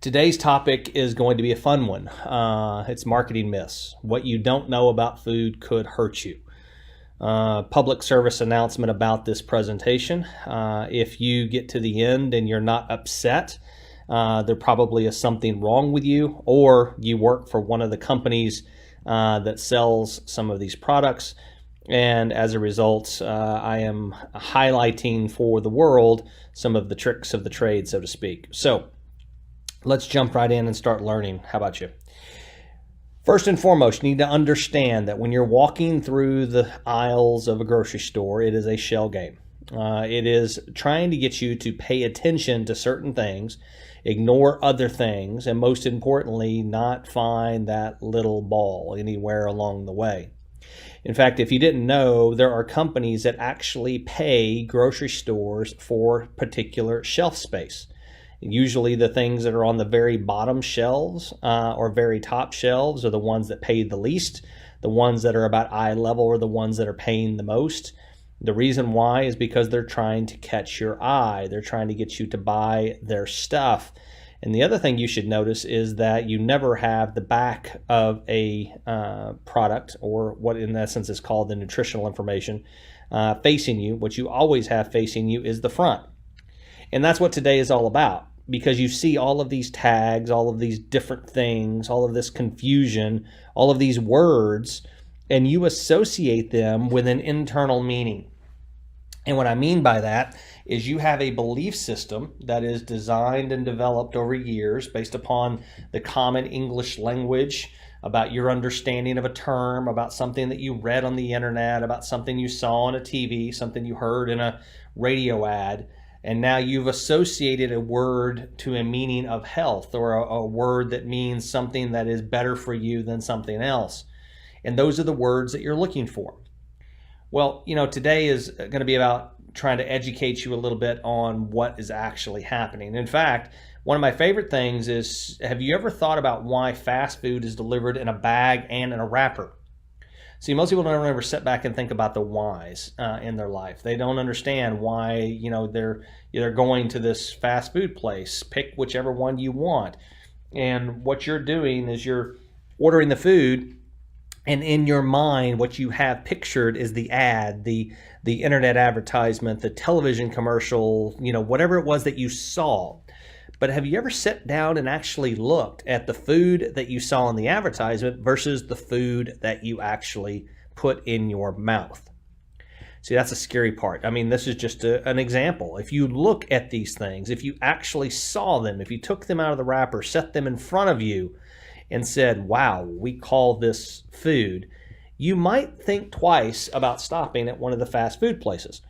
Today's topic is going to be a fun one. It's marketing myths. What you don't know about food could hurt you. Public service announcement about this presentation. If you get to the end and you're not upset, there probably is something wrong with you, or you work for one of the companies that sells some of these products. And as a result, I am highlighting for the world some of the tricks of the trade, so to speak. So let's jump right in and start learning. How about you? First and foremost, you need to understand that when you're walking through the aisles of a grocery store, it is a shell game. It is trying to get you to pay attention to certain things, ignore other things, and most importantly, not find that little ball anywhere along the way. In fact, if you didn't know, there are companies that actually pay grocery stores for particular shelf space. Usually the things that are on the very bottom shelves or very top shelves are the ones that pay the least. The ones that are about eye level are the ones that are paying the most. The reason why is because they're trying to catch your eye. They're trying to get you to buy their stuff. And the other thing you should notice is that you never have the back of a product, or what in essence is called the nutritional information, facing you. What you always have facing you is the front. And that's what today is all about, because you see all of these tags, all of these different things, all of this confusion, all of these words, and you associate them with an internal meaning. And what I mean by that is you have a belief system that is designed and developed over years based upon the common English language, about your understanding of a term, about something that you read on the internet, about something you saw on a TV, something you heard in a radio ad. And now you've associated a word to a meaning of health, or a word that means something that is better for you than something else. And those are the words that you're looking for. Well, today is going to be about trying to educate you a little bit on what is actually happening. In fact, one of my favorite things is, have you ever thought about why fast food is delivered in a bag and in a wrapper? See, most people don't ever sit back and think about the whys in their life. They don't understand why, they're going to this fast food place. Pick whichever one you want. And what you're doing is you're ordering the food, and in your mind, what you have pictured is the ad, the internet advertisement, the television commercial, whatever it was that you saw. But have you ever sat down and actually looked at the food that you saw in the advertisement versus the food that you actually put in your mouth? See, that's a scary part. I mean, this is just an example. If you look at these things, if you actually saw them, if you took them out of the wrapper, set them in front of you, and said, wow, we call this food, you might think twice about stopping at one of the fast food places.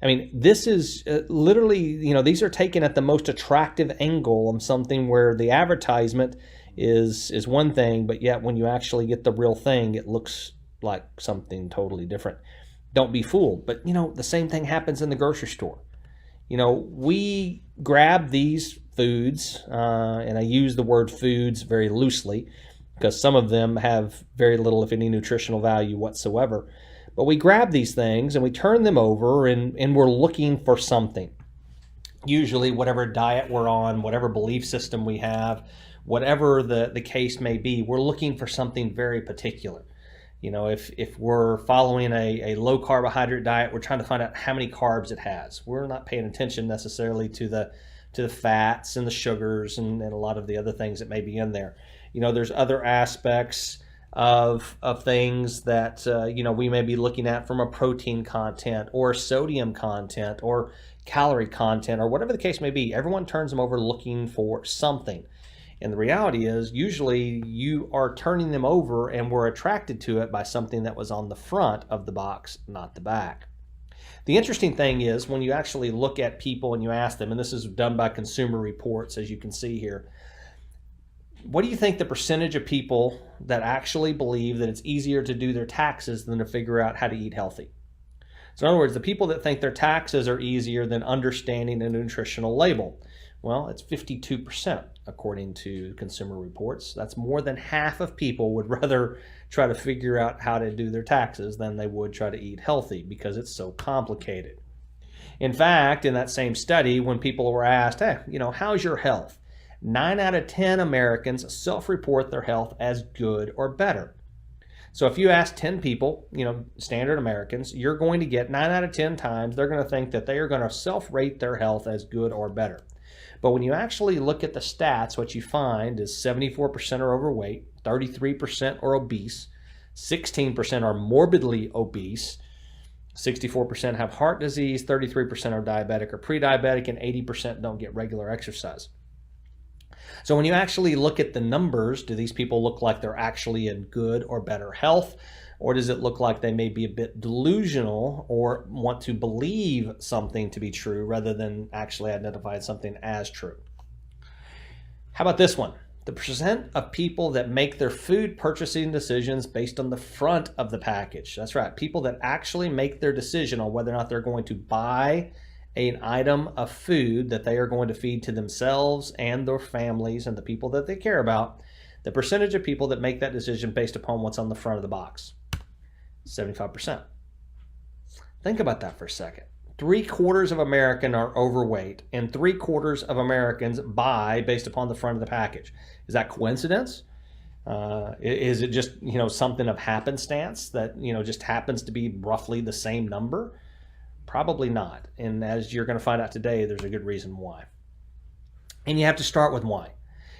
I mean, this is literally, these are taken at the most attractive angle on something where the advertisement is one thing, but yet when you actually get the real thing, it looks like something totally different. Don't be fooled. But, the same thing happens in the grocery store. We grab these foods, and I use the word foods very loosely because some of them have very little, if any, nutritional value whatsoever. But we grab these things and we turn them over, and we're looking for something. Usually whatever diet we're on, whatever belief system we have, whatever the case may be, we're looking for something very particular. If we're following a low carbohydrate diet, we're trying to find out how many carbs it has. We're not paying attention necessarily to the fats and the sugars and a lot of the other things that may be in there. There's other aspects of things that we may be looking at from a protein content or sodium content or calorie content or whatever the case may be. Everyone turns them over looking for something. And the reality is, usually you are turning them over and we're attracted to it by something that was on the front of the box, not the back. The interesting thing is, when you actually look at people and you ask them, and this is done by Consumer Reports, as you can see here, what do you think the percentage of people that actually believe that it's easier to do their taxes than to figure out how to eat healthy? So in other words, the people that think their taxes are easier than understanding a nutritional label, well, it's 52%, according to Consumer Reports. That's more than half of people would rather try to figure out how to do their taxes than they would try to eat healthy, because it's so complicated. In fact, in that same study, when people were asked, hey, how's your health? 9 out of 10 Americans self-report their health as good or better. So if you ask 10 people, standard Americans, you're going to get 9 out of 10 times they're going to think that they are going to self-rate their health as good or better. But when you actually look at the stats, what you find is 74% are overweight, 33% are obese, 16% are morbidly obese, 64% have heart disease, 33% are diabetic or pre-diabetic, and 80% don't get regular exercise. So when you actually look at the numbers, do these people look like they're actually in good or better health? Or does it look like they may be a bit delusional or want to believe something to be true rather than actually identify something as true? How about this one? The percent of people that make their food purchasing decisions based on the front of the package. That's right. People that actually make their decision on whether or not they're going to buy an item of food that they are going to feed to themselves and their families and the people that they care about. The percentage of people that make that decision based upon what's on the front of the box. 75%. Think about that for a second. 3/4 of Americans are overweight, and 3/4 of Americans buy based upon the front of the package. Is that coincidence? Is it just something of happenstance that just happens to be roughly the same number? Probably not. And as you're going to find out today, there's a good reason why. And you have to start with why.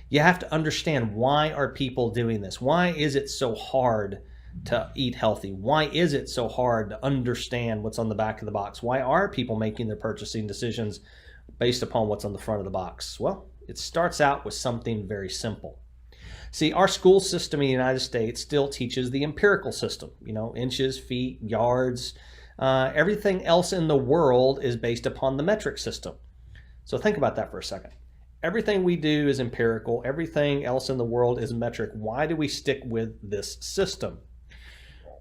You have to understand, why are people doing this? Why is it so hard to eat healthy? Why is it so hard to understand what's on the back of the box? Why are people making their purchasing decisions based upon what's on the front of the box? Well, it starts out with something very simple. See, our school system in the United States still teaches the empirical system, inches, feet, yards. Everything else in the world is based upon the metric system. So think about that for a second. Everything we do is empirical. Everything else in the world is metric. Why do we stick with this system?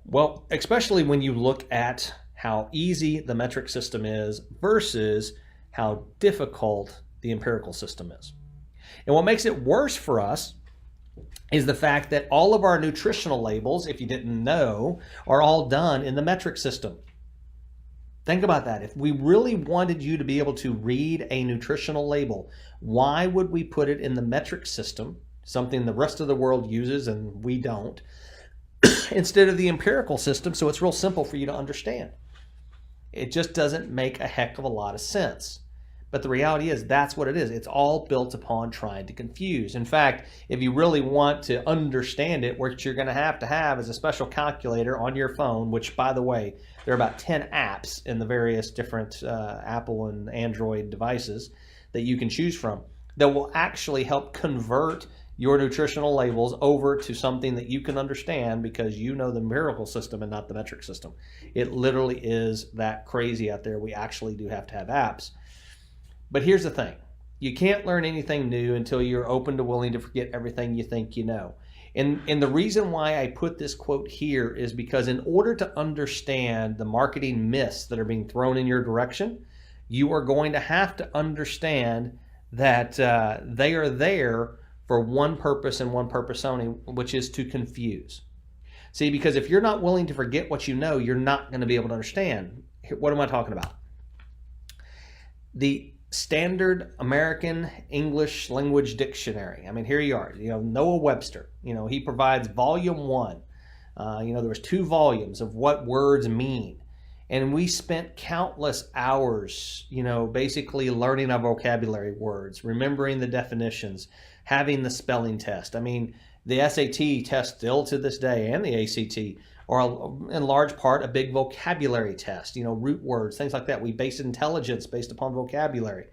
Well, especially when you look at how easy the metric system is versus how difficult the empirical system is. And what makes it worse for us is the fact that all of our nutritional labels, if you didn't know, are all done in the metric system. Think about that. If we really wanted you to be able to read a nutritional label, why would we put it in the metric system, something the rest of the world uses and we don't, instead of the empirical system, so it's real simple for you to understand? It just doesn't make a heck of a lot of sense. But the reality is, that's what it is. It's all built upon trying to confuse. In fact, if you really want to understand it, what you're going to have is a special calculator on your phone, which, by the way, there are about 10 apps in the various different Apple and Android devices that you can choose from that will actually help convert your nutritional labels over to something that you can understand, because you know the empirical system and not the metric system. It literally is that crazy out there. We actually do have to have apps. But here's the thing. You can't learn anything new until you're open to willing to forget everything you think you know. And the reason why I put this quote here is because in order to understand the marketing myths that are being thrown in your direction, you are going to have to understand that they are there for one purpose and one purpose only, which is to confuse. See, because if you're not willing to forget what you know, you're not going to be able to understand. What am I talking about? The Standard American English Language Dictionary. I mean, here you are, Noah Webster, he provides volume 1. There was 2 volumes of what words mean. And we spent countless hours, basically learning our vocabulary words, remembering the definitions, having the spelling test. I mean, the SAT test still to this day, and the ACT, are in large part a big vocabulary test, root words, things like that. We base intelligence based upon vocabulary.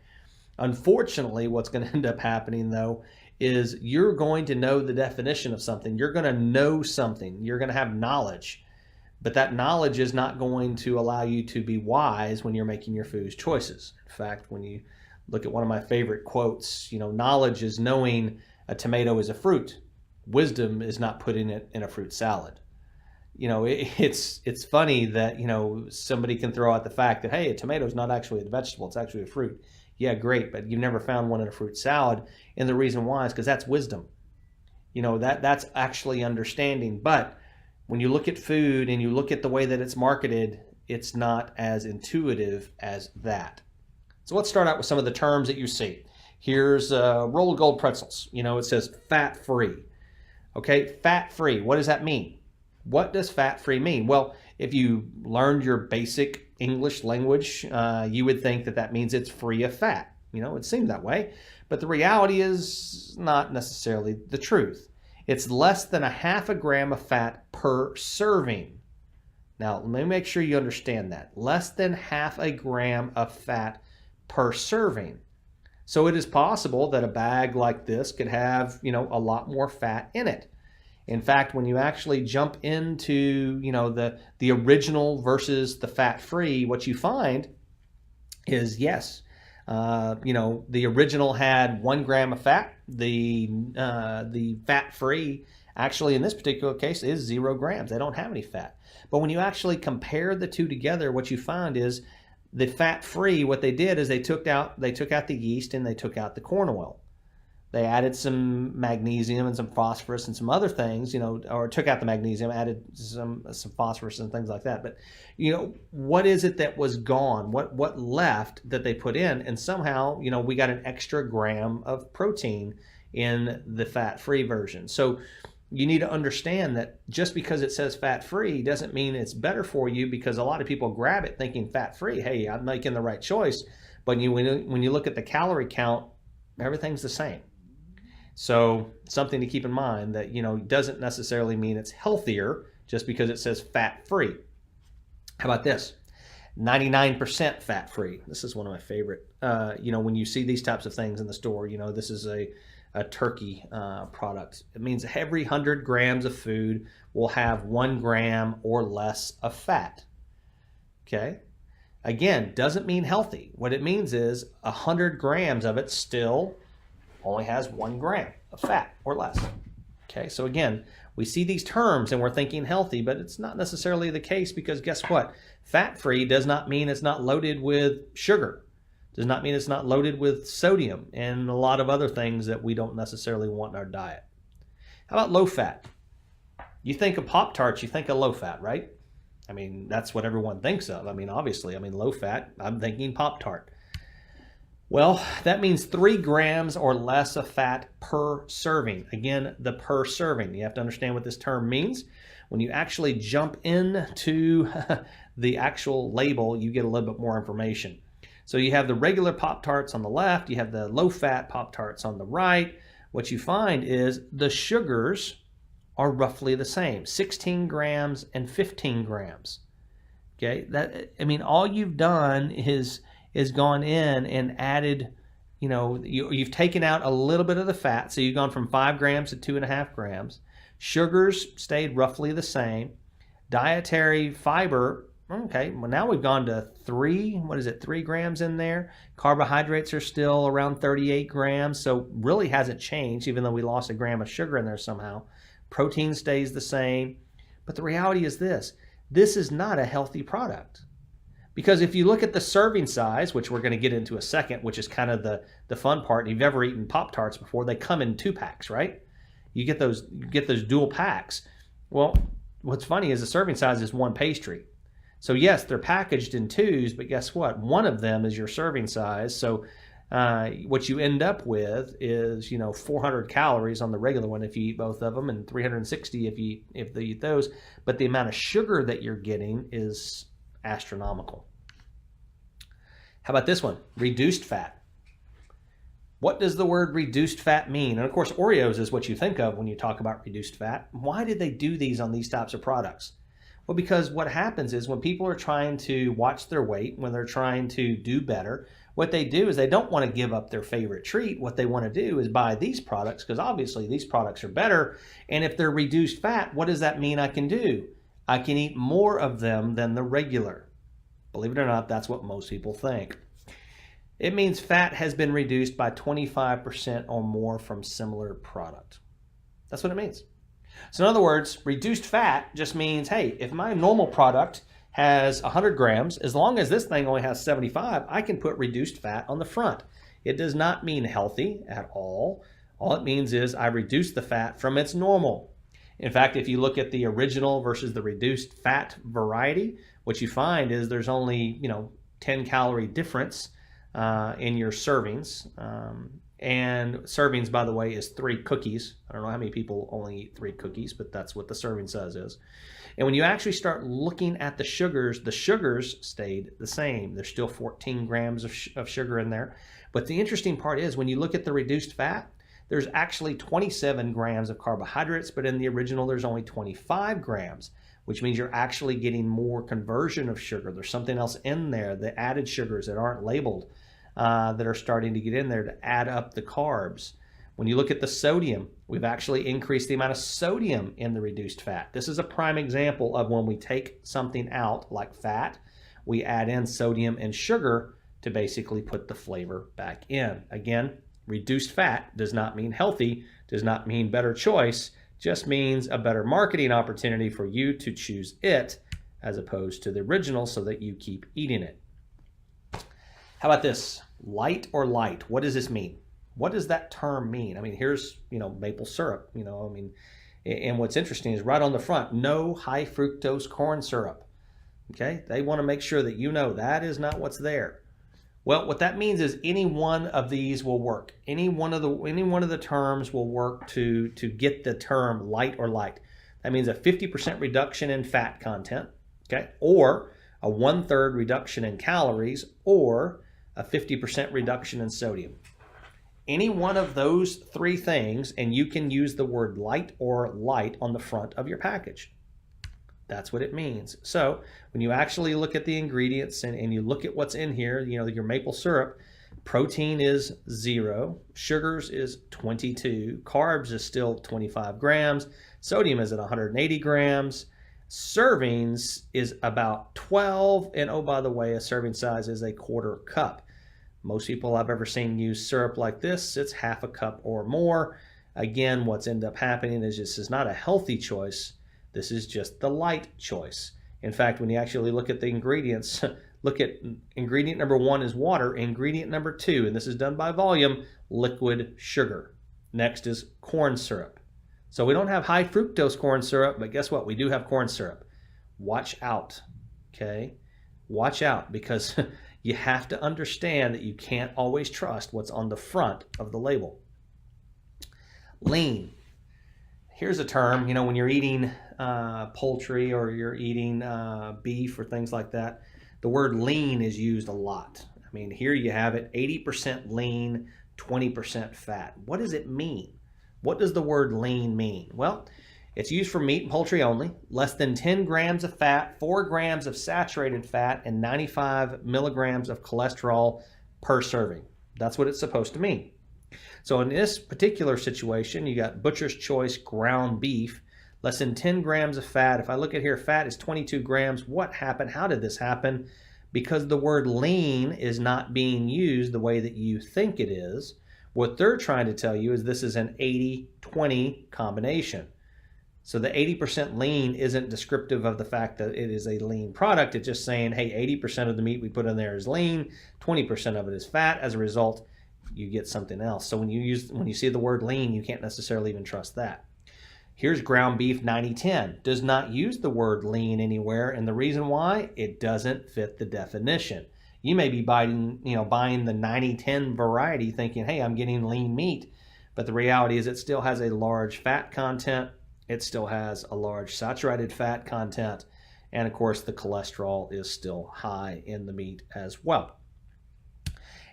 Unfortunately, what's going to end up happening, though, is you're going to know the definition of something. You're going to know something. You're going to have knowledge. But that knowledge is not going to allow you to be wise when you're making your food choices. In fact, when you look at one of my favorite quotes, knowledge is knowing a tomato is a fruit. Wisdom is not putting it in a fruit salad. It's funny that, somebody can throw out the fact that, hey, a tomato is not actually a vegetable, it's actually a fruit. Yeah, great, but you've never found one in a fruit salad. And the reason why is because that's wisdom. That's actually understanding. But when you look at food and you look at the way that it's marketed, it's not as intuitive as that. So let's start out with some of the terms that you see. Here's a roll of gold pretzels. It says fat-free. Okay, fat-free. What does that mean? What does fat-free mean? Well, if you learned your basic English language, you would think that that means it's free of fat. It seemed that way. But the reality is not necessarily the truth. It's less than 0.5 gram of fat per serving. Now, let me make sure you understand that. Less than 0.5 gram of fat per serving. So it is possible that a bag like this could have, a lot more fat in it. In fact, when you actually jump into, the original versus the fat-free, what you find is, yes, the original had 1 gram of fat. The fat-free, actually in this particular case, is 0 grams. They don't have any fat. But when you actually compare the two together, what you find is the fat-free, what they did is they took out the yeast and they took out the corn oil. They added some magnesium and some phosphorus and some other things, or took out the magnesium, added some phosphorus and things like that. But, what is it that was gone? What left that they put in? And somehow, we got an extra gram of protein in the fat-free version. So you need to understand that just because it says fat-free doesn't mean it's better for you, because a lot of people grab it thinking fat-free, hey, I'm making the right choice. But when you look at the calorie count, everything's the same. So something to keep in mind that, doesn't necessarily mean it's healthier just because it says fat-free. How about this? 99% fat-free. This is one of my favorite. When you see these types of things in the store, this is a turkey product. It means every 100 grams of food will have 1 gram or less of fat. Okay? Again, doesn't mean healthy. What it means is 100 grams of it still only has 1 gram of fat or less. Okay, so again, we see these terms and we're thinking healthy, but it's not necessarily the case, because guess what? Fat-free does not mean it's not loaded with sugar. Does not mean it's not loaded with sodium and a lot of other things that we don't necessarily want in our diet. How about low fat? You think of Pop-Tarts, you think of low fat, right? That's what everyone thinks of. Obviously, low fat, I'm thinking Pop-Tart. Well, that means 3 grams or less of fat per serving. Again, the per serving. You have to understand what this term means. When you actually jump into the actual label, you get a little bit more information. So you have the regular Pop-Tarts on the left, you have the low-fat Pop-Tarts on the right. What you find is the sugars are roughly the same, 16 grams and 15 grams. Okay, all you've done is gone in and added, you've taken out a little bit of the fat. So you've gone from 5 grams to 2.5 grams. Sugars stayed roughly the same. Dietary fiber, okay, well now we've gone to 3 grams in there. Carbohydrates are still around 38 grams. So really hasn't changed, even though we lost 1 gram of sugar in there somehow. Protein stays the same. But the reality is this is not a healthy product. Because if you look at the serving size, which we're going to get into a second, which is kind of the fun part. If you've ever eaten Pop-Tarts before, they come in 2 packs, right? You get those dual packs. Well, what's funny is the serving size is 1 pastry. So yes, they're packaged in 2s, but guess what? One of them is your serving size. So what you end up with is 400 calories on the regular one if you eat both of them, and 360 if you eat those. But the amount of sugar that you're getting is astronomical. How about this one? Reduced fat. What does the word reduced fat mean? And of course, Oreos is what you think of when you talk about reduced fat. Why did they do these on these types of products? Well, because what happens is when people are trying to watch their weight, when they're trying to do better, what they do is they don't want to give up their favorite treat. What they want to do is buy these products, because obviously these products are better. And if they're reduced fat, what does that mean I can do? I can eat more of them than the regular. Believe it or not, that's what most people think. It means fat has been reduced by 25% or more from similar product. That's what it means. So in other words, reduced fat just means, hey, if my normal product has 100 grams, as long as this thing only has 75, I can put reduced fat on the front. It does not mean healthy at all. All it means is I reduce the fat from its normal. In fact, if you look at the original versus the reduced fat variety, what you find is there's only 10 calorie difference in your servings. And servings, by the way, is 3 cookies. I don't know how many people only eat 3 cookies, but that's what the serving size is. And when you actually start looking at the sugars stayed the same. There's still 14 grams of sugar in there. But the interesting part is when you look at the reduced fat, there's actually 27 grams of carbohydrates, but in the original there's only 25 grams, which means you're actually getting more conversion of sugar. There's something else in there, the added sugars that aren't labeled, that are starting to get in there to add up the carbs. When you look at the sodium, we've actually increased the amount of sodium in the reduced fat. This is a prime example of when we take something out like fat, we add in sodium and sugar to basically put the flavor back in. Again, reduced fat does not mean healthy, does not mean better choice, just means a better marketing opportunity for you to choose it as opposed to the original so that you keep eating it. How about this? Light or light? What does this mean? What does that term mean? I mean, here's, maple syrup, and what's interesting is right on the front, no high fructose corn syrup. Okay? They want to make sure that that is not what's there. Well, what that means is any one of these will work. Any one of the terms will work to get the term light or light. That means a 50% reduction in fat content, okay? Or a 1/3 reduction in calories, or a 50% reduction in sodium. Any one of those 3 things, and you can use the word light or light on the front of your package. That's what it means. So when you actually look at the ingredients and you look at what's in here, your maple syrup, protein is 0, sugars is 22, carbs is still 25 grams, sodium is at 180 grams, servings is about 12, and oh, by the way, a serving size is a 1/4 cup. Most people I've ever seen use syrup like this, it's 1/2 cup or more. Again, what's ended up happening is this is not a healthy choice. This is just the light choice. In fact, when you actually look at the ingredients, look at ingredient number 1 is water, ingredient number 2, and this is done by volume, liquid sugar. Next is corn syrup. So we don't have high fructose corn syrup, but guess what? We do have corn syrup. Watch out, okay? Watch out, because you have to understand that you can't always trust what's on the front of the label. Lean. Here's a term, when you're eating poultry or you're eating beef or things like that, the word lean is used a lot. I mean, here you have it, 80% lean, 20% fat. What does it mean? What does the word lean mean? Well, it's used for meat and poultry only, less than 10 grams of fat, 4 grams of saturated fat, and 95 milligrams of cholesterol per serving. That's what it's supposed to mean. So in this particular situation, you got Butcher's Choice ground beef, less than 10 grams of fat. If I look at here, fat is 22 grams. What happened? How did this happen? Because the word lean is not being used the way that you think it is. What they're trying to tell you is this is an 80-20 combination. So the 80% lean isn't descriptive of the fact that it is a lean product. It's just saying, hey, 80% of the meat we put in there is lean, 20% of it is fat. As a result, you get something else. So when you see the word lean, you can't necessarily even trust that. Here's ground beef 90-10. Does not use the word lean anywhere, and the reason why, it doesn't fit the definition. You may be buying the 90-10 variety thinking, hey, I'm getting lean meat, but the reality is it still has a large fat content, it still has a large saturated fat content, and of course the cholesterol is still high in the meat as well.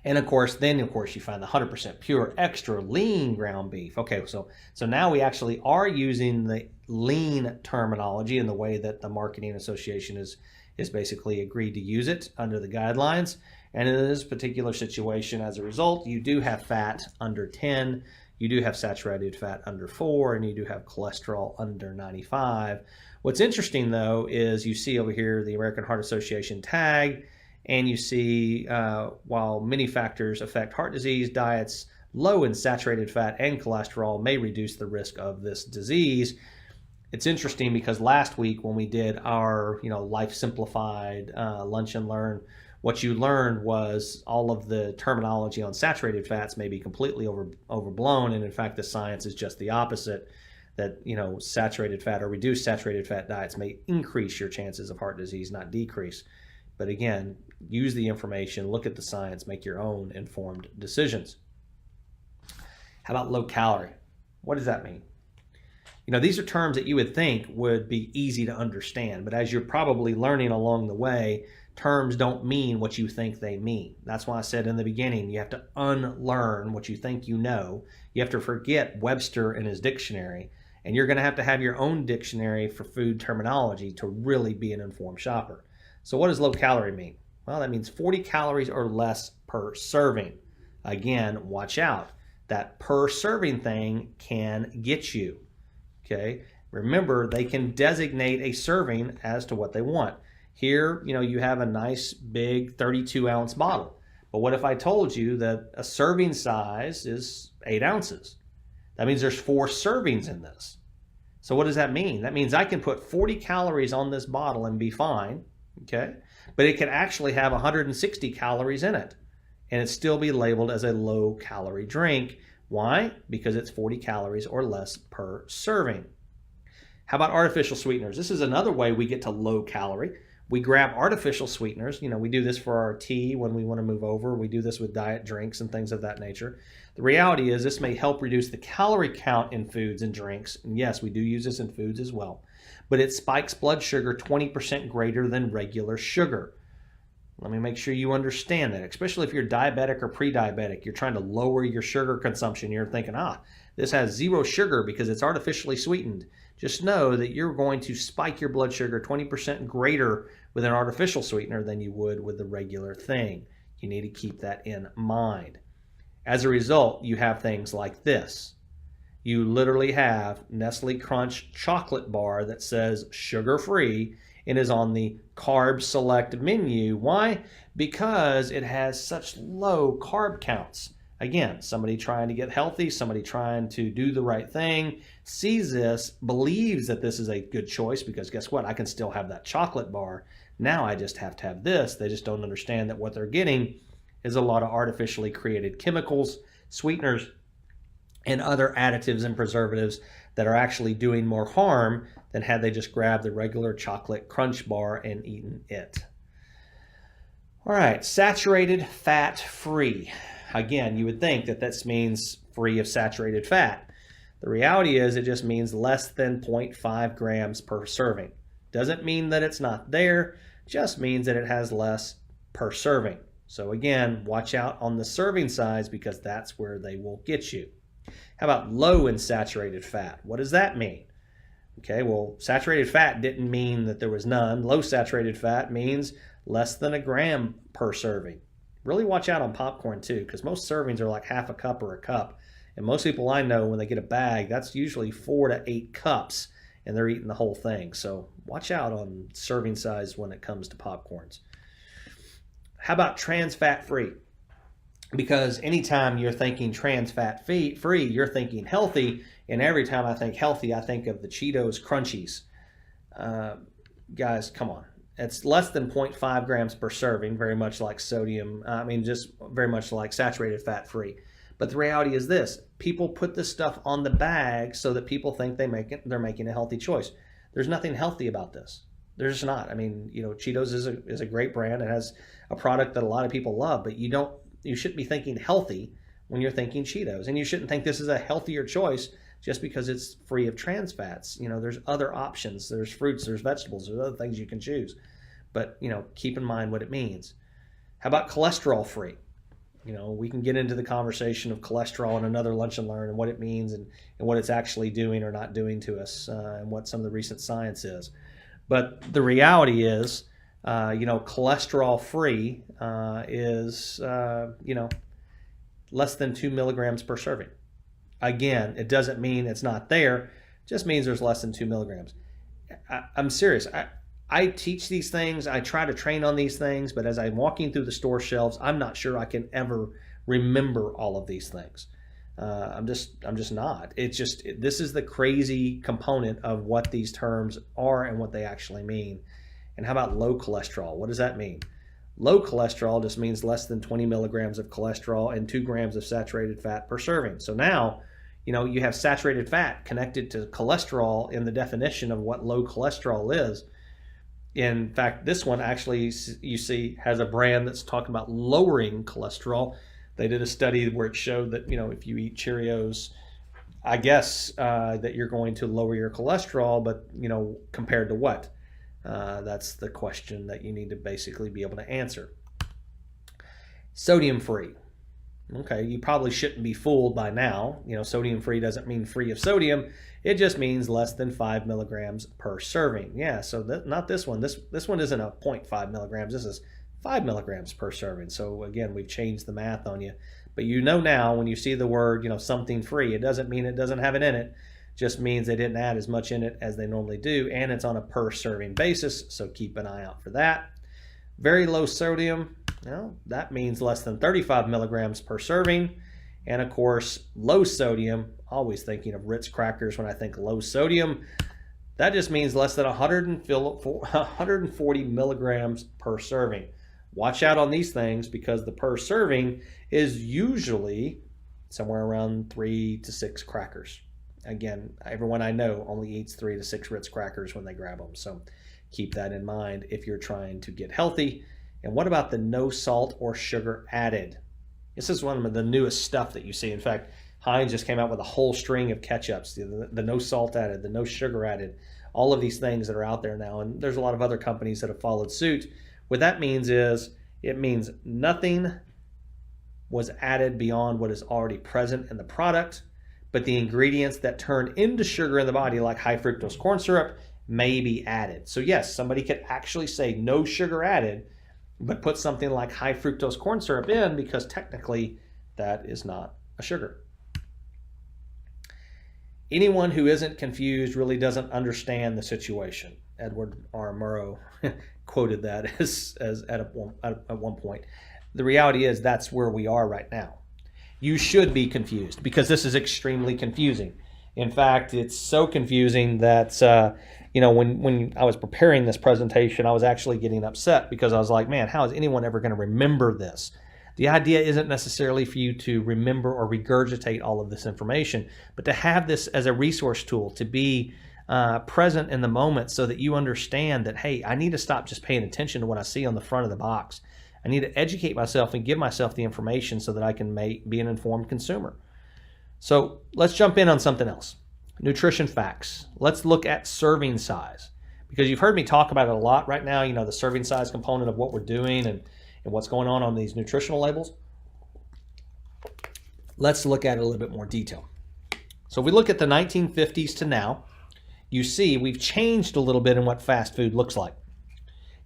And of course you find the 100% pure extra lean ground beef. Okay, so now we actually are using the lean terminology in the way that the Marketing Association is basically agreed to use it under the guidelines. And in this particular situation, as a result, you do have fat under 10, you do have saturated fat under 4, and you do have cholesterol under 95. What's interesting though is you see over here the American Heart Association tag, and you see while many factors affect heart disease, diets low in saturated fat and cholesterol may reduce the risk of this disease. It's interesting because last week when we did our Life Simplified Lunch and Learn, what you learned was all of the terminology on saturated fats may be completely overblown, and in fact the science is just the opposite, that saturated fat or reduced saturated fat diets may increase your chances of heart disease, not decrease. But again, use the information, look at the science, make your own informed decisions. How about low calorie? What does that mean? You know, these are terms that you would think would be easy to understand, but as you're probably learning along the way, terms don't mean what you think they mean. That's why I said in the beginning, you have to unlearn what you think you know. You have to forget Webster and his dictionary, and you're going to have your own dictionary for food terminology to really be an informed shopper. So what does low calorie mean? Well, that means 40 calories or less per serving. Again, watch out. That per serving thing can get you. Okay, remember, they can designate a serving as to what they want. Here, you know, you have a nice big 32-ounce bottle. But what if I told you that a serving size is 8 ounces? That means there's 4 servings in this. So what does that mean? That means I can put 40 calories on this bottle and be fine, okay? But it can actually have 160 calories in it, and it still be labeled as a low-calorie drink. Why? Because it's 40 calories or less per serving. How about artificial sweeteners? This is another way we get to low calorie. We grab artificial sweeteners. You know, we do this for our tea when we want to move over. We do this with diet drinks and things of that nature. The reality is this may help reduce the calorie count in foods and drinks. And yes, we do use this in foods as well. But it spikes blood sugar 20% greater than regular sugar. Let me make sure you understand that, especially if you're diabetic or pre-diabetic. You're trying to lower your sugar consumption. You're thinking, this has 0 sugar because it's artificially sweetened. Just know that you're going to spike your blood sugar 20% greater with an artificial sweetener than you would with the regular thing. You need to keep that in mind. As a result, you have things like this. You literally have Nestle Crunch chocolate bar that says sugar-free and is on the carb select menu. Why? Because it has such low carb counts. Again, somebody trying to get healthy, somebody trying to do the right thing, sees this, believes that this is a good choice because guess what? I can still have that chocolate bar. Now I just have to have this. They just don't understand that what they're getting is a lot of artificially created chemicals, sweeteners, and other additives and preservatives that are actually doing more harm than had they just grabbed the regular chocolate crunch bar and eaten it. All right, saturated fat free. Again, you would think that this means free of saturated fat. The reality is it just means less than 0.5 grams per serving. Doesn't mean that it's not there, just means that it has less per serving. So again, watch out on the serving size because that's where they will get you. How about low in saturated fat? What does that mean? Okay, well, saturated fat didn't mean that there was none. Low saturated fat means less than a gram per serving. Really watch out on popcorn too, because most servings are like half a cup or a cup. And most people I know, when they get a bag, that's usually 4 to 8 cups, and they're eating the whole thing. So watch out on serving size when it comes to popcorns. How about trans fat free? Because anytime you're thinking trans fat free, you're thinking healthy. And every time I think healthy, I think of the Cheetos Crunchies. Guys, come on. It's less than 0.5 grams per serving, very much like sodium. Just very much like saturated fat free. But the reality is this. People put this stuff on the bag so that people think they're making a healthy choice. There's nothing healthy about this. There's not. Cheetos is a great brand. It has a product that a lot of people love, but you shouldn't be thinking healthy when you're thinking Cheetos. And you shouldn't think this is a healthier choice just because it's free of trans fats. There's other options. There's fruits, there's vegetables, there's other things you can choose. But, keep in mind what it means. How about cholesterol free? We can get into the conversation of cholesterol in another Lunch and Learn and what it means and what it's actually doing or not doing to us and what some of the recent science is. But the reality is, cholesterol free is, less than 2 milligrams per serving. Again, it doesn't mean it's not there. It just means there's less than 2 milligrams. I'm serious. I teach these things. I try to train on these things, but as I'm walking through the store shelves, I'm not sure I can ever remember all of these things. I'm just not. This is the crazy component of what these terms are and what they actually mean. And how about low cholesterol? What does that mean? Low cholesterol just means less than 20 milligrams of cholesterol and 2 grams of saturated fat per serving. So now, you have saturated fat connected to cholesterol in the definition of what low cholesterol is. In fact, this one actually, you see, has a brand that's talking about lowering cholesterol. They did a study where it showed that, if you eat Cheerios, I guess that you're going to lower your cholesterol, but, compared to what? That's the question that you need to basically be able to answer. Sodium free. Okay, you probably shouldn't be fooled by now. Sodium free doesn't mean free of sodium. It just means less than 5 milligrams per serving. Yeah, so not this one. This one isn't a 0.5 milligrams. This is 5 milligrams per serving. So again, we've changed the math on you. But now when you see the word, something free, it doesn't mean it doesn't have it in it. Just means they didn't add as much in it as they normally do, and it's on a per serving basis, so keep an eye out for that. Very low sodium, that means less than 35 milligrams per serving. And of course, low sodium, always thinking of Ritz crackers when I think low sodium, that just means less than 140 milligrams per serving. Watch out on these things because the per serving is usually somewhere around 3 to 6 crackers. Again, everyone I know only eats 3 to 6 Ritz crackers when they grab them. So keep that in mind if you're trying to get healthy. And what about the no salt or sugar added? This is one of the newest stuff that you see. In fact, Heinz just came out with a whole string of ketchups, the no salt added, the no sugar added, all of these things that are out there now. And there's a lot of other companies that have followed suit. What that means is it means nothing was added beyond what is already present in the product, but the ingredients that turn into sugar in the body, like high fructose corn syrup, may be added. So yes, somebody could actually say no sugar added, but put something like high fructose corn syrup in because technically that is not a sugar. Anyone who isn't confused really doesn't understand the situation. Edward R. Murrow quoted that as at one point. The reality is that's where we are right now. You should be confused because this is extremely confusing. In fact, it's so confusing that when I was preparing this presentation, I was actually getting upset because I was like, man, how is anyone ever going to remember this? The idea isn't necessarily for you to remember or regurgitate all of this information, but to have this as a resource tool, to be present in the moment so that you understand that, hey, I need to stop just paying attention to what I see on the front of the box. I need to educate myself and give myself the information so that I can be an informed consumer. So let's jump in on something else. Nutrition facts. Let's look at serving size, because you've heard me talk about it a lot right now, the serving size component of what we're doing and what's going on these nutritional labels. Let's look at it a little bit more detail. So if we look at the 1950s to now, you see we've changed a little bit in what fast food looks like.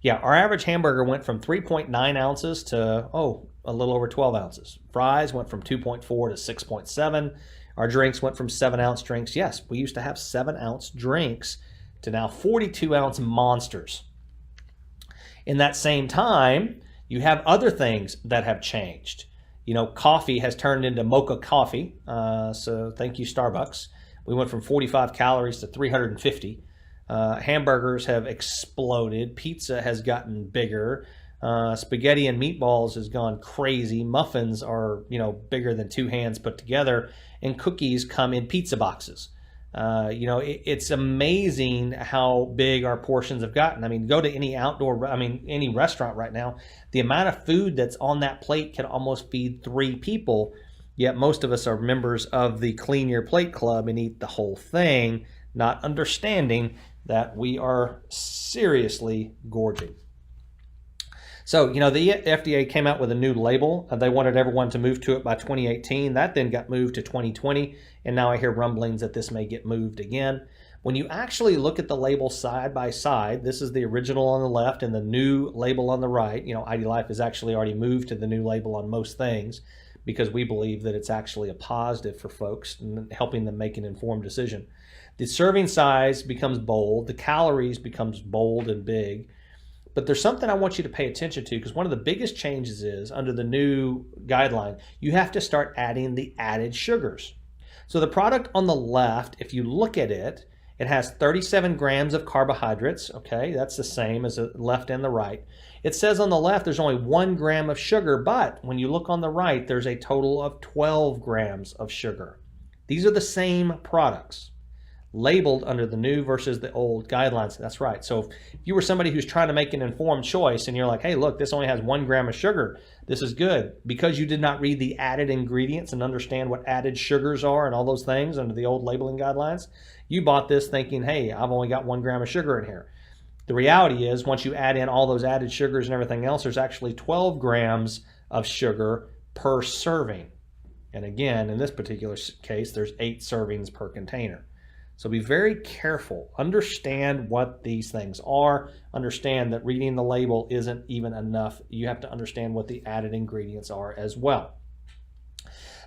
Yeah, our average hamburger went from 3.9 ounces to, a little over 12 ounces. Fries went from 2.4 to 6.7. Our drinks went from 7-ounce drinks. Yes, we used to have 7-ounce drinks to now 42-ounce monsters. In that same time, you have other things that have changed. Coffee has turned into mocha coffee. So thank you, Starbucks. We went from 45 calories to 350. Hamburgers have exploded. Pizza has gotten bigger. Spaghetti and meatballs has gone crazy. Muffins are, bigger than 2 hands put together. And cookies come in pizza boxes. It's amazing how big our portions have gotten. I mean, go to any any restaurant right now, the amount of food that's on that plate can almost feed 3 people. Yet most of us are members of the Clean Your Plate Club and eat the whole thing, not understanding that we are seriously gorging. So, the FDA came out with a new label. They wanted everyone to move to it by 2018. That then got moved to 2020, and now I hear rumblings that this may get moved again. When you actually look at the label side by side, this is the original on the left and the new label on the right. ID Life has actually already moved to the new label on most things because we believe that it's actually a positive for folks and helping them make an informed decision. The serving size becomes bold. The calories becomes bold and big. But there's something I want you to pay attention to, because one of the biggest changes is under the new guideline, you have to start adding the added sugars. So the product on the left, if you look at it, it has 37 grams of carbohydrates. Okay, that's the same as the left and the right. It says on the left there's only 1 gram of sugar, but when you look on the right, there's a total of 12 grams of sugar. These are the same products. labeled under the new versus the old guidelines. That's right. So if you were somebody who's trying to make an informed choice and you're like, hey, look, this only has 1 gram of sugar, this is good, because you did not read the added ingredients and understand what added sugars are and all those things under the old labeling guidelines, you bought this thinking, hey, I've only got 1 gram of sugar in here. The reality is, once you add in all those added sugars and everything else, there's actually 12 grams of sugar per serving. And again, in this particular case, there's 8 servings per container. So be very careful. Understand what these things are. Understand that reading the label isn't even enough. You have to understand what the added ingredients are as well.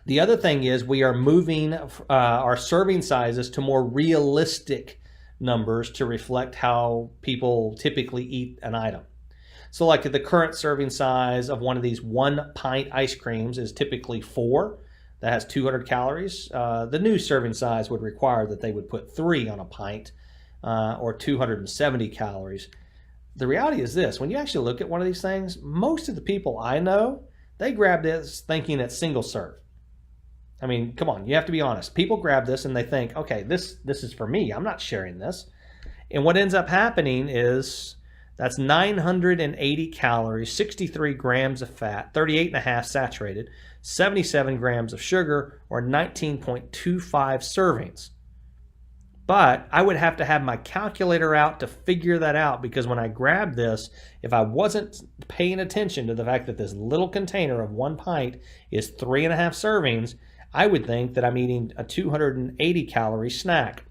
The other thing is we are moving our serving sizes to more realistic numbers to reflect how people typically eat an item. So like the current serving size of one of these 1 pint ice creams is typically 4. That has 200 calories. The new serving size would require that they would put 3 on a pint or 270 calories. The reality is this: when you actually look at one of these things, most of the people I know, they grab this thinking it's single serve. I mean, come on, you have to be honest. People grab this and they think, okay, this is for me. I'm not sharing this. And what ends up happening is that's 980 calories, 63 grams of fat, 38.5 saturated, 77 grams of sugar, or 19.25 servings. But I would have to have my calculator out to figure that out, because when I grabbed this, if I wasn't paying attention to the fact that this little container of 1 pint is 3.5 servings, I would think that I'm eating a 280 calorie snack.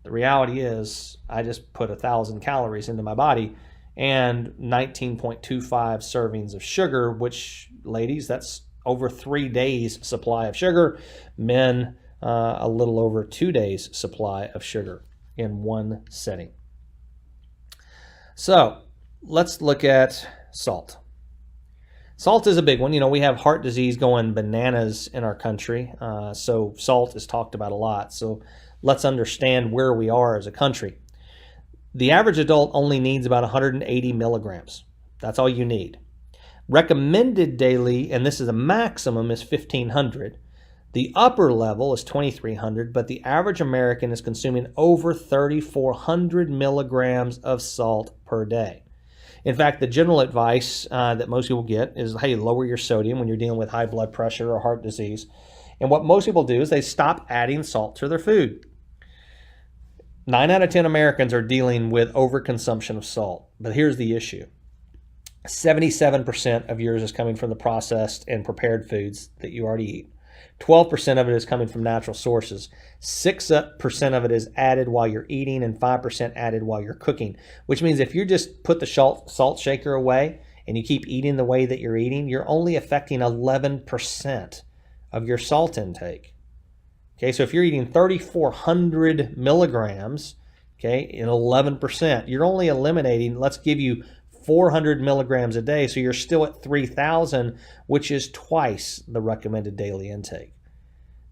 The reality is I just put 1,000 calories into my body and 19.25 servings of sugar, which, ladies, that's over 3 days supply of sugar. Men, a little over 2 days supply of sugar in one setting. So let's look at salt. Salt is a big one. You know, we have heart disease going bananas in our country, so salt is talked about a lot. So let's understand where we are as a country. The average adult only needs about 180 milligrams. That's all you need. Recommended daily, and this is a maximum, is 1,500. The upper level is 2,300, but the average American is consuming over 3,400 milligrams of salt per day. In fact, the general advice that most people get is, hey, lower your sodium when you're dealing with high blood pressure or heart disease. And what most people do is they stop adding salt to their food. 9 out of 10 Americans are dealing with overconsumption of salt. But here's the issue. 77% of yours is coming from the processed and prepared foods that you already eat. 12% of it is coming from natural sources. 6% of it is added while you're eating, and 5% added while you're cooking, which means if you just put the salt shaker away and you keep eating the way that you're eating, you're only affecting 11% of your salt intake. Okay, so if you're eating 3,400 milligrams, okay, in 11%, you're only eliminating, let's give you 400 milligrams a day, so you're still at 3,000, which is twice the recommended daily intake.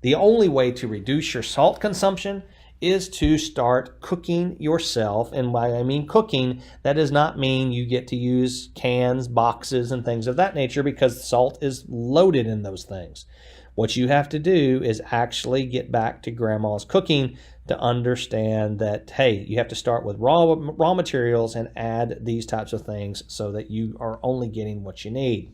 The only way to reduce your salt consumption is to start cooking yourself. And by I mean cooking, that does not mean you get to use cans, boxes, and things of that nature, because salt is loaded in those things. What you have to do is actually get back to grandma's cooking to understand that, hey, you have to start with raw materials and add these types of things so that you are only getting what you need.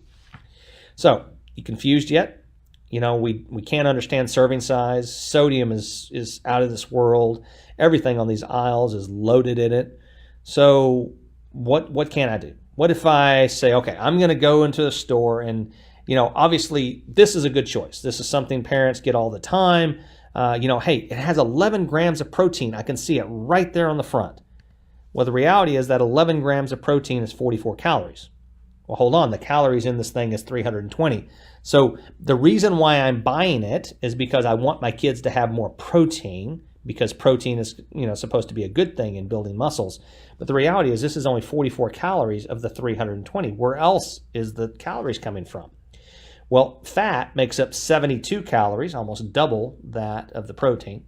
So, you confused yet? You know, we can't understand serving size. Sodium is out of this world. Everything on these aisles is loaded in it. So what can I do? What if I say, okay, I'm going to go into the store and, you know, obviously this is a good choice. This is something parents get all the time. You know, hey, it has 11 grams of protein. I can see it right there on the front. Well, the reality is that 11 grams of protein is 44 calories. Well, hold on. The calories in this thing is 320. So the reason why I'm buying it is because I want my kids to have more protein, because protein is, you know, supposed to be a good thing in building muscles. But the reality is this is only 44 calories of the 320. Where else is the calories coming from? Well, fat makes up 72 calories, almost double that of the protein.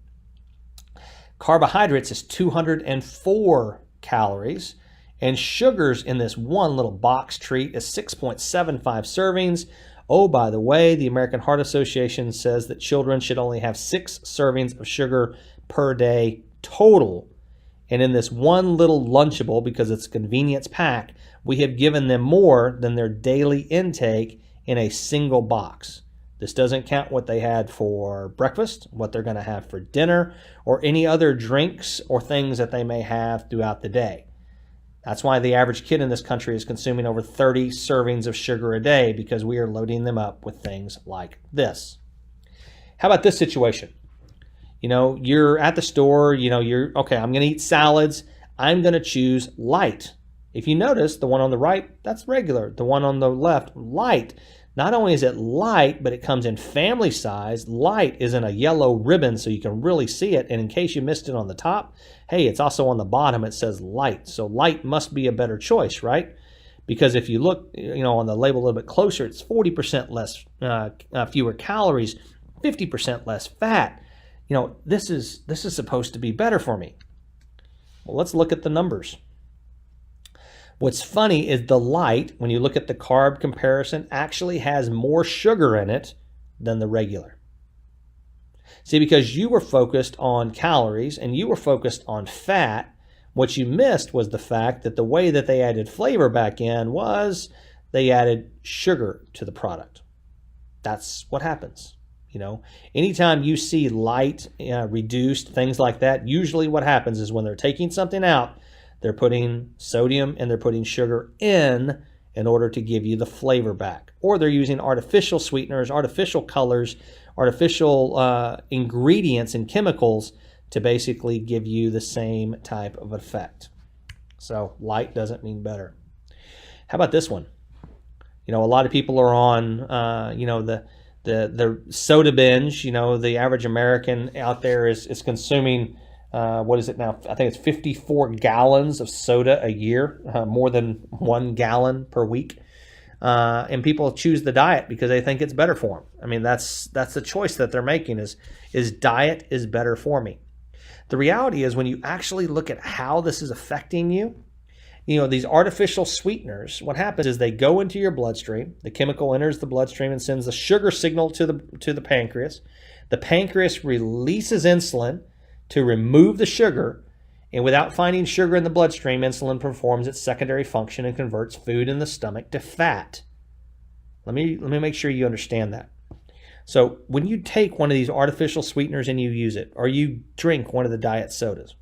Carbohydrates is 204 calories. And sugars in this one little box treat is 6.75 servings. Oh, by the way, the American Heart Association says that children should only have 6 servings of sugar per day total. And in this one little Lunchable, because it's a convenience pack, we have given them more than their daily intake in a single box. This doesn't count what they had for breakfast, what they're going to have for dinner, or any other drinks or things that they may have throughout the day. That's why the average kid in this country is consuming over 30 servings of sugar a day, because we are loading them up with things like this. How about this situation? You're at the store, okay, I'm going to eat salads. I'm going to choose light. If you notice, the one on the right, that's regular. The one on the left, light. Not only is it light, but it comes in family size. Light is in a yellow ribbon so you can really see it. And in case you missed it on the top, hey, it's also on the bottom. It says light. So light must be a better choice, right? Because if you look, on the label a little bit closer, it's 40% less, fewer calories, 50% less fat. This is supposed to be better for me. Well, let's look at the numbers. What's funny is the light, when you look at the carb comparison, actually has more sugar in it than the regular. See, because you were focused on calories and you were focused on fat, what you missed was the fact that the way that they added flavor back in was they added sugar to the product. That's what happens. Anytime you see light, reduced, things like that, usually what happens is when they're taking something out, they're putting sodium and they're putting sugar in order to give you the flavor back. Or they're using artificial sweeteners, artificial colors, artificial ingredients and chemicals to basically give you the same type of effect. So light doesn't mean better. How about this one? A lot of people are on, the soda binge. The average American out there is consuming, what is it now? I think it's 54 gallons of soda a year, more than 1 gallon per week. And people choose the diet because they think it's better for them. I mean, that's the choice that they're making is diet is better for me. The reality is when you actually look at how this is affecting you, these artificial sweeteners, what happens is they go into your bloodstream. The chemical enters the bloodstream and sends the sugar signal to the pancreas. The pancreas releases insulin to remove the sugar, and without finding sugar in the bloodstream, insulin performs its secondary function and converts food in the stomach to fat. Let me make sure you understand that. So when you take one of these artificial sweeteners and you use it, or you drink one of the diet sodas,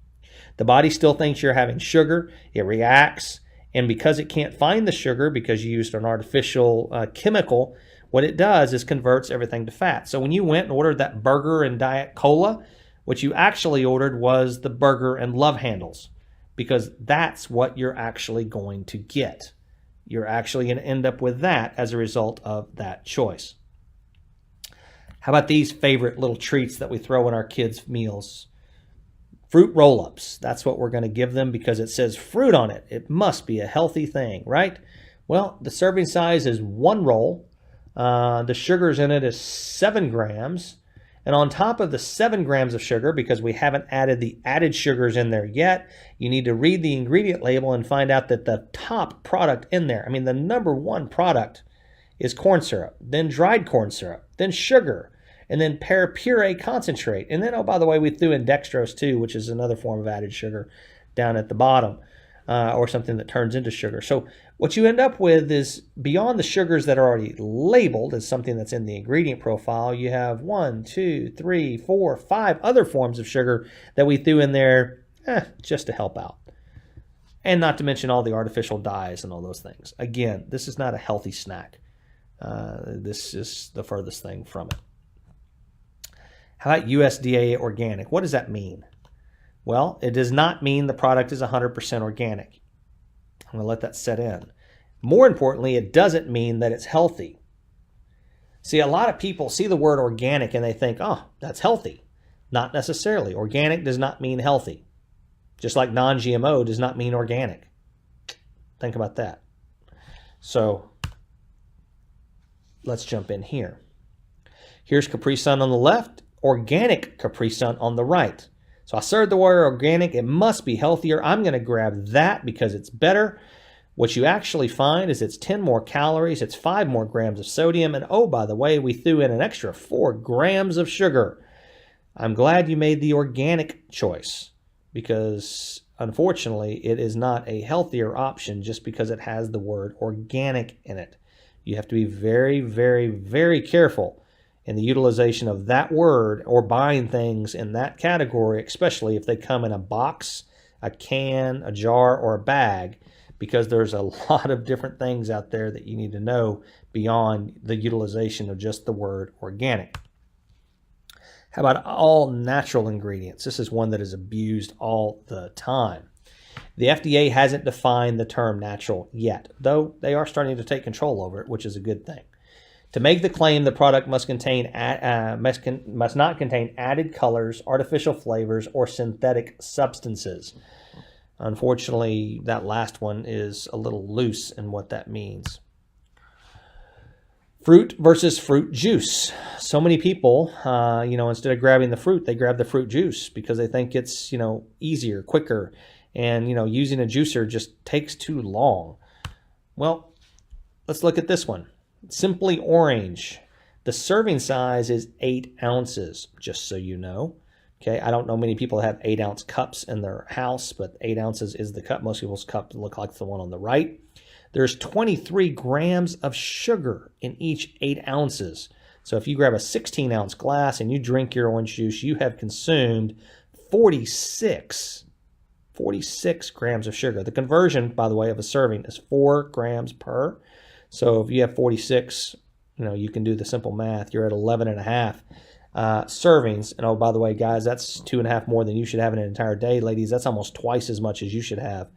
the body still thinks you're having sugar. It reacts, and because it can't find the sugar because you used an artificial chemical, what it does is converts everything to fat. So when you went and ordered that burger and Diet Cola, what you actually ordered was the burger and love handles, because that's what you're actually going to get. You're actually going to end up with that as a result of that choice. How about these favorite little treats that we throw in our kids' meals? Fruit roll-ups. That's what we're going to give them because it says fruit on it. It must be a healthy thing, right? Well, the serving size is 1 roll. The sugars in it is 7 grams. And on top of the 7 grams of sugar, because we haven't added the added sugars in there yet, you need to read the ingredient label and find out that the top product in there, the number 1 product is corn syrup, then dried corn syrup, then sugar, and then pear puree concentrate. And then, oh, by the way, we threw in dextrose too, which is another form of added sugar down at the bottom, or something that turns into sugar. So what you end up with is, beyond the sugars that are already labeled as something that's in the ingredient profile, you have 1, 2, 3, 4, 5 other forms of sugar that we threw in there just to help out. And not to mention all the artificial dyes and all those things. Again, this is not a healthy snack. This is the furthest thing from it. How about USDA organic? What does that mean? Well, it does not mean the product is 100% organic. I'm going to let that set in. More importantly, it doesn't mean that it's healthy. See, a lot of people see the word organic and they think, oh, that's healthy. Not necessarily. Organic does not mean healthy. Just like non-GMO does not mean organic. Think about that. So let's jump in here. Here's Capri Sun on the left, organic Capri Sun on the right. So I said the word organic, it must be healthier. I'm going to grab that because it's better. What you actually find is it's 10 more calories, it's 5 more grams of sodium, and oh, by the way, we threw in an extra 4 grams of sugar. I'm glad you made the organic choice. because unfortunately it is not a healthier option just because it has the word organic in it. You have to be very, very, very careful in the utilization of that word or buying things in that category, especially if they come in a box, a can, a jar, or a bag, because there's a lot of different things out there that you need to know beyond the utilization of just the word organic. How about all natural ingredients? This is one that is abused all the time. The FDA hasn't defined the term natural yet, though they are starting to take control over it, which is a good thing. To make the claim, the product must not contain added colors, artificial flavors, or synthetic substances. Unfortunately, that last one is a little loose in what that means. Fruit versus fruit juice. So many people, instead of grabbing the fruit, they grab the fruit juice because they think it's, easier, quicker, and, using a juicer just takes too long. Well, let's look at this one. Simply Orange. The serving size is 8 ounces, just so you know. Okay, I don't know many people that have 8-ounce cups in their house, but 8 ounces is the cup. Most people's cup look like the one on the right. There's 23 grams of sugar in each 8 ounces. So if you grab a 16-ounce glass and you drink your orange juice, you have consumed 46 grams of sugar. The conversion, by the way, of a serving is 4 grams per. So if you have 46, you can do the simple math. You're at 11 and a half servings. And oh, by the way, guys, that's 2.5 more than you should have in an entire day. Ladies, that's almost twice as much as you should have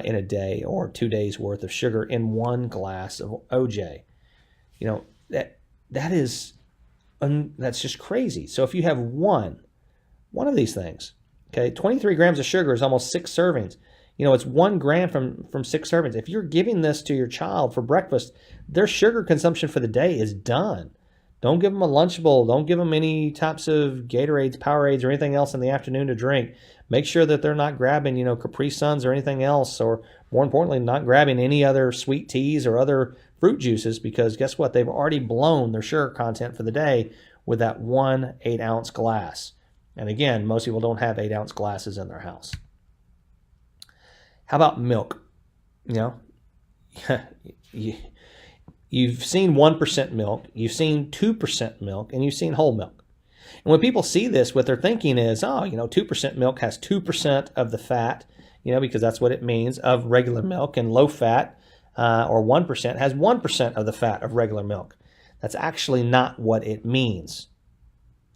in a day, or 2 days worth of sugar in one glass of OJ. That's just crazy. So if you have one of these things, okay, 23 grams of sugar is almost 6 servings. It's 1 gram from 6 servings. If you're giving this to your child for breakfast, their sugar consumption for the day is done. Don't give them a Lunchable. Don't give them any types of Gatorades, Powerades, or anything else in the afternoon to drink. Make sure that they're not grabbing, Capri Suns or anything else, or more importantly, not grabbing any other sweet teas or other fruit juices, because guess what? They've already blown their sugar content for the day with that 1 8-ounce glass. And again, most people don't have 8-ounce glasses in their house. How about milk? You've seen 1% milk, you've seen 2% milk, and you've seen whole milk. And when people see this, what they're thinking is, 2% milk has 2% of the fat, because that's what it means, of regular milk, and low fat, or 1%, has 1% of the fat of regular milk. That's actually not what it means.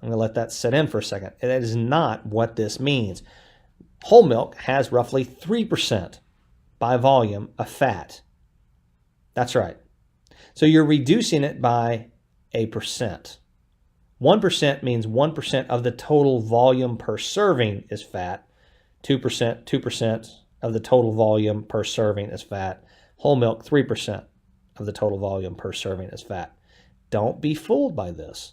I'm going to let that set in for a second. That is not what this means. Whole milk has roughly 3% by volume of fat. That's right. So you're reducing it by 1%. 1% means 1% of the total volume per serving is fat. 2% of the total volume per serving is fat. Whole milk, 3% of the total volume per serving is fat. Don't be fooled by this.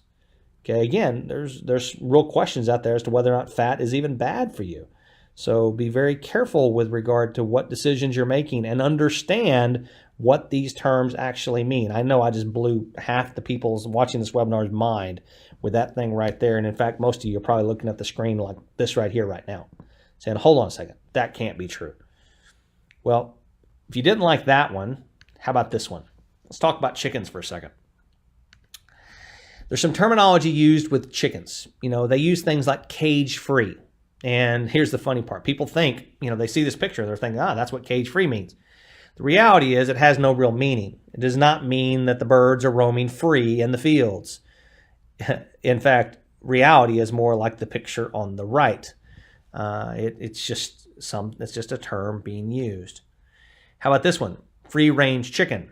Okay, again, there's real questions out there as to whether or not fat is even bad for you. So be very careful with regard to what decisions you're making, and understand what these terms actually mean. I know I just blew half the people's watching this webinar's mind with that thing right there. And in fact, most of you are probably looking at the screen like this right here right now, saying, hold on a second, that can't be true. Well, if you didn't like that one, how about this one? Let's talk about chickens for a second. There's some terminology used with chickens. They use things like cage-free. And here's the funny part. People think, they see this picture, they're thinking, that's what cage-free means. The reality is it has no real meaning. It does not mean that the birds are roaming free in the fields. In fact, reality is more like the picture on the right. It's just a term being used. How about this one? Free-range chicken.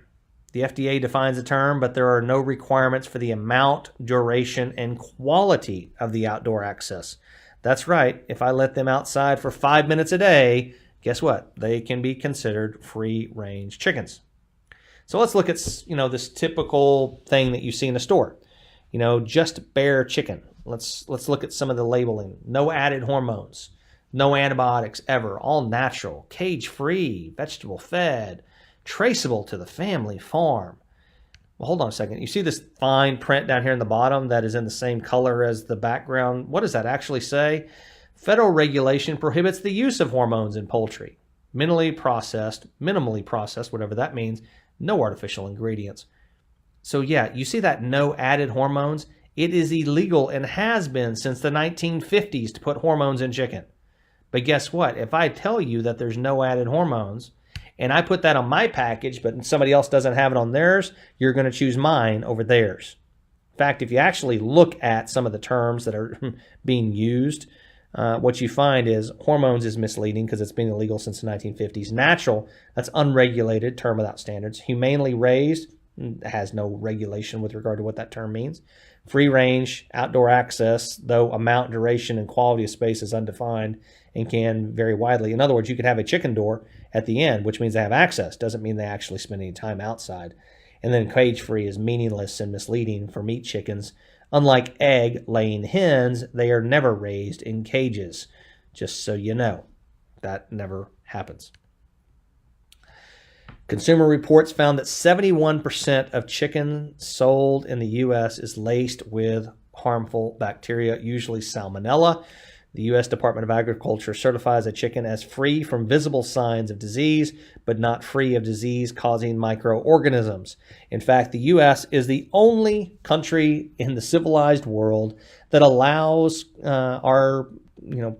The FDA defines the term, but there are no requirements for the amount, duration, and quality of the outdoor access. That's right. If I let them outside for 5 minutes a day, guess what? They can be considered free-range chickens. So let's look at, this typical thing that you see in a store. Just bare chicken. Let's look at some of the labeling. No added hormones, no antibiotics ever, all natural, cage-free, vegetable-fed, traceable to the family farm. Well, hold on a second. You see this fine print down here in the bottom that is in the same color as the background? What does that actually say? Federal regulation prohibits the use of hormones in poultry. Minimally processed, whatever that means, no artificial ingredients. So yeah, you see that no added hormones? It is illegal and has been since the 1950s to put hormones in chicken. But guess what? If I tell you that there's no added hormones, and I put that on my package, but somebody else doesn't have it on theirs, you're going to choose mine over theirs. In fact, if you actually look at some of the terms that are being used, what you find is hormones is misleading because it's been illegal since the 1950s. Natural, that's unregulated, term without standards. Humanely raised, has no regulation with regard to what that term means. Free range, outdoor access, though amount, duration, and quality of space is undefined and can vary widely. In other words, you could have a chicken door at the end, which means they have access. Doesn't mean they actually spend any time outside. And then cage-free is meaningless and misleading for meat chickens. Unlike egg-laying hens, they are never raised in cages. Just so you know, that never happens. Consumer Reports found that 71% of chicken sold in the U.S. is laced with harmful bacteria, usually Salmonella. The U.S. Department of Agriculture certifies a chicken as free from visible signs of disease, but not free of disease-causing microorganisms. In fact, the U.S. is the only country in the civilized world that allows our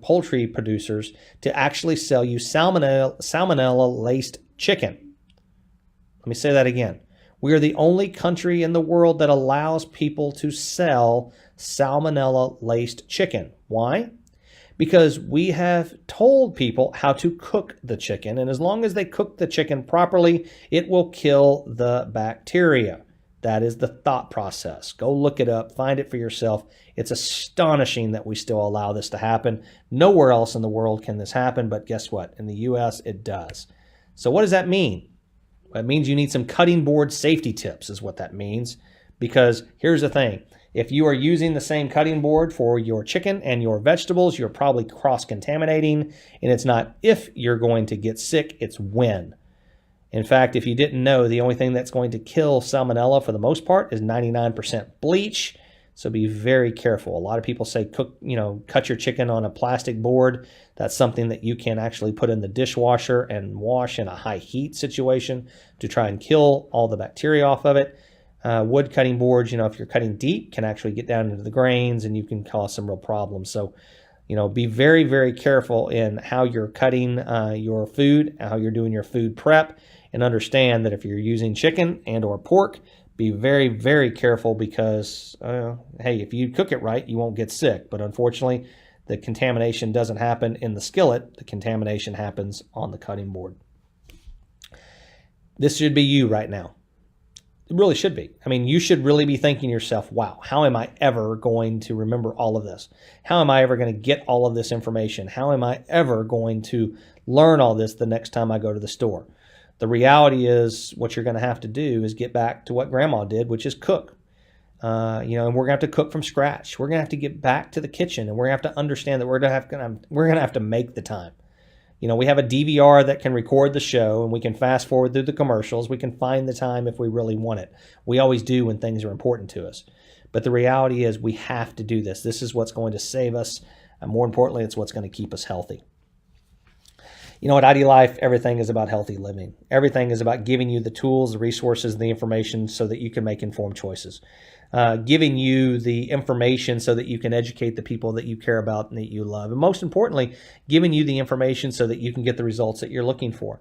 poultry producers to actually sell you salmonella-laced chicken. Let me say that again. We are the only country in the world that allows people to sell salmonella-laced chicken. Why? Because we have told people how to cook the chicken, and as long as they cook the chicken properly, it will kill the bacteria. That is the thought process. Go look it up, find it for yourself. It's astonishing that we still allow this to happen. Nowhere else in the world can this happen, but guess what? In the U.S., it does. So what does that mean? It means you need some cutting board safety tips is what that means, because here's the thing. If you are using the same cutting board for your chicken and your vegetables, you're probably cross-contaminating, and it's not if you're going to get sick, it's when. In fact, if you didn't know, the only thing that's going to kill salmonella for the most part is 99% bleach, so be very careful. A lot of people say cut your chicken on a plastic board. That's something that you can actually put in the dishwasher and wash in a high heat situation to try and kill all the bacteria off of it. Wood cutting boards, if you're cutting deep, can actually get down into the grains and you can cause some real problems. So, be very, very careful in how you're cutting your food, how you're doing your food prep, and understand that if you're using chicken and or pork, be very, very careful because, hey, if you cook it right, you won't get sick. But unfortunately, the contamination doesn't happen in the skillet. The contamination happens on the cutting board. This should be you right now. It really should be. I mean, you should really be thinking to yourself, wow, how am I ever going to remember all of this? How am I ever going to get all of this information? How am I ever going to learn all this the next time I go to the store? The reality is what you're going to have to do is get back to what Grandma did, which is cook. And we're going to have to cook from scratch. We're going to have to get back to the kitchen, and we're going to have to understand that we're going to have to make the time. We have a DVR that can record the show, and we can fast forward through the commercials. We can find the time if we really want it. We always do when things are important to us. But the reality is we have to do this. This is what's going to save us. And more importantly, it's what's going to keep us healthy. At IDLife, everything is about healthy living. Everything is about giving you the tools, the resources, the information so that you can make informed choices. Giving you the information so that you can educate the people that you care about and that you love. And most importantly, giving you the information so that you can get the results that you're looking for.